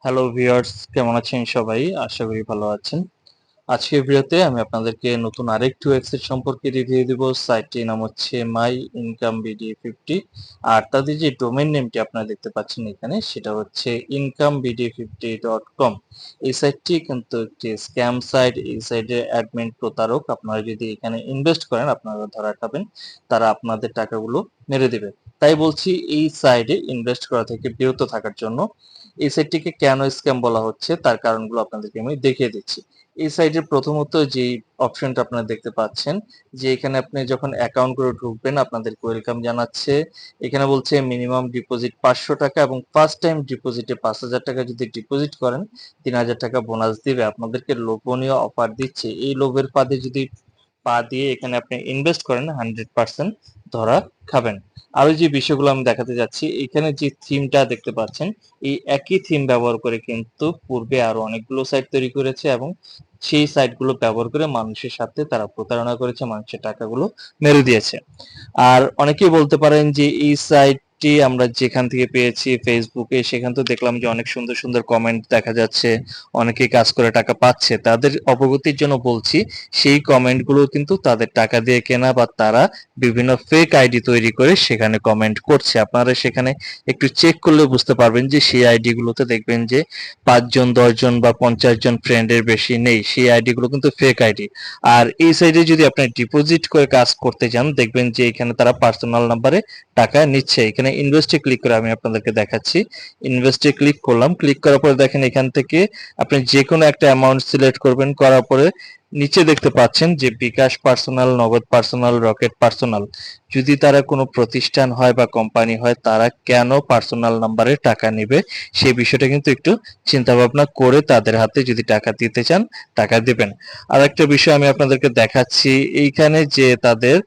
Hello viewers, কেমন আছেন সবাই? আশা করি ভালো আছেন। আজকের ভিডিওতে আমি আপনাদেরকে নতুন আরেকটি ওয়েবসাইট সম্পর্কে রিভিউ দিব। সাইটটির নাম হচ্ছে মাই ইনকাম বিডি 50। আর তাদের যে ডোমেইন নেমটি আপনারা দেখতে পাচ্ছেন এখানে সেটা হচ্ছে incomebd50.com। এই সাইটটি কিন্তু একটি স্ক্যাম সাইট। এই সাইটে অ্যাডমিন প্রতারক। আপনারা যদি এখানে ইনভেস্ট করেন আপনারা ধরা খাবেন। তারা আপনাদের টাকাগুলো মেরে দিবে। তাই বলছি এই সাইটে ইনভেস্ট করা থেকে বিরত থাকার জন্য। এই সাইটটিকে কেন স্ক্যাম বলা হচ্ছে তার কারণগুলো আপনাদেরকে আমি দেখিয়ে দিচ্ছি। এই সাইটে প্রথমত যে অপশনটা আপনারা দেখতে পাচ্ছেন যে এখানে আপনি যখন অ্যাকাউন্ট করে ঢুকবেন আপনাদেরকে ওয়েলকাম জানাচ্ছে। এখানে বলছে মিনিমাম ডিপোজিট 500 টাকা এবং ফার্স্ট টাইম ডিপোজিটে 5000 টাকা যদি ডিপোজিট করেন 3000 টাকা বোনাস দিবে। আপনাদেরকে লোভনীয় অফার দিচ্ছে। এই লোভের ফাঁদে যদি পা দিয়ে এখানে আপনি ইনভেস্ট করেন 100% ধরা খাবেন। আরো যে বিষয়গুলো আমি দেখাতে যাচ্ছি, এখানে যে থিমটা দেখতে পাচ্ছেন এই একই থিম ব্যবহার করে কিন্তু পূর্বে আরো অনেকগুলো সাইট তৈরি করেছে এবং সেই সাইটগুলো ব্যবহার করে মানুষের সাথে তারা প্রতারণা করেছে, মানুষের টাকাগুলো মেরে দিয়েছে। আর অনেকেই বলতে পারেন যে এই সাইটটি আমরা যেখান থেকে পেয়েছি ফেসবুকে, সেখান থেকে দেখলাম যে অনেক সুন্দর সুন্দর কমেন্ট দেখা যাচ্ছে, অনেকেই কাজ করে টাকা পাচ্ছে। তাদের অবগতির জন্য বলছি সেই কমেন্টগুলো কিন্তু তাদের টাকা দিয়ে কেনা বা তারা বিভিন্ন ফেক আইডি তৈরি করে সেখানে কমেন্ট করছে। আপনারা সেখানে একটু চেক করলে বুঝতে পারবেন যে সেই আইডি গুলোতে দেখবেন যে 5 জন 10 জন বা 50 জন ফ্রেন্ডের বেশি নেই। সেই আইডি গুলো কিন্তু ফেক আইডি। আর এই সাইডে যদি আপনি ডিপোজিট করে কাজ করতে চান দেখবেন যে এখানে তারা পার্সোনাল নাম্বারে টাকা নিচ্ছে। এখানে ইনভেস্টে ক্লিক করে আমি আপনাদেরকে দেখাচ্ছি। ইনভেস্টে ক্লিক করলাম। ক্লিক করার পরে দেখেন এখান থেকে আপনি যে কোনো একটা অ্যামাউন্ট সিলেক্ট করবেন। করার পরে নিচে দেখতে পাচ্ছেন যে বিকাশ পার্সোনাল, নগদ পার্সোনাল, রকেট পার্সোনাল। যদি তারা কোনো প্রতিষ্ঠান হয় বা কোম্পানি হয় তারা কেন পার্সোনাল নাম্বারে টাকা নেবে সেই বিষয়টা কিন্তু একটু চিন্তা ভাবনা করে তাদের হাতে যদি টাকা দিতে চান টাকা দিবেন। আর একটা বিষয় আমি আপনাদেরকে দেখাচ্ছি, এইখানে যে তাদের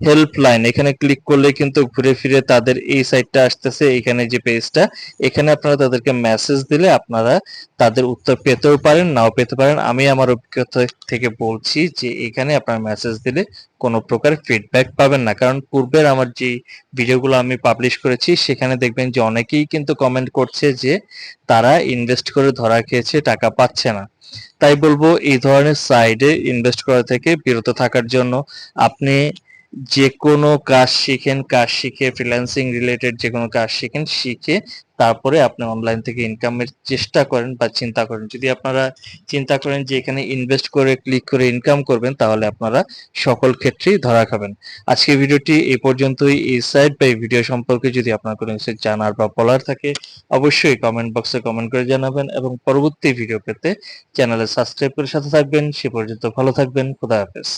হেল্পলাইন, এখানে ক্লিক করলে কিন্তু ঘুরে ফিরে তাদের এই সাইটটা আসতেছে। এখানে যে পেজটা, এখানে আপনারা তাদেরকে মেসেজ দিলে আপনারা তাদের উত্তর পেতেও পারেন, নাও পেতে পারেন। আমি আমার অভিজ্ঞতা থেকে বলছি যে এখানে আপনারা মেসেজ দিলে কোনো প্রকার ফিডব্যাক পাবেন না। কারণ পূর্বের আমার যে ভিডিওগুলো আমি পাবলিশ করেছি সেখানে দেখবেন যে অনেকেই কিন্তু কমেন্ট করছে যে তারা ইনভেস্ট করে ধরা খেয়েছে, টাকা পাচ্ছে না। তাই বলবো এই ধরনের সাইডে ইনভেস্ট করা থেকে বিরত থাকার জন্য। আপনি যে কোনো কাজ শিখেন, কাজ শিখে ফ্রিল্যান্সিং রিলেটেড যে কোনো কাজ শিখেন, শিখে তারপরে আপনি অনলাইন থেকে ইনকামের চেষ্টা করেন বা চিন্তা করেন। যদি আপনারা চিন্তা করেন যে এখানে ইনভেস্ট করে ক্লিক করে ইনকাম করবেন তাহলে আপনারা সকল ক্ষেত্রেই ধরা খাবেন। আজকের ভিডিওটি এই পর্যন্তই। এই সাইট বা এই ভিডিও সম্পর্কে যদি আপনার কোনো কিছু জানার বা বলার থাকে অবশ্যই কমেন্ট বক্সে কমেন্ট করে জানাবেন এবং পরবর্তী ভিডিও পেতে চ্যানেলে সাবস্ক্রাইব করে সাথে থাকবেন। সে পর্যন্ত ভালো থাকবেন। খোদা হাফেজ।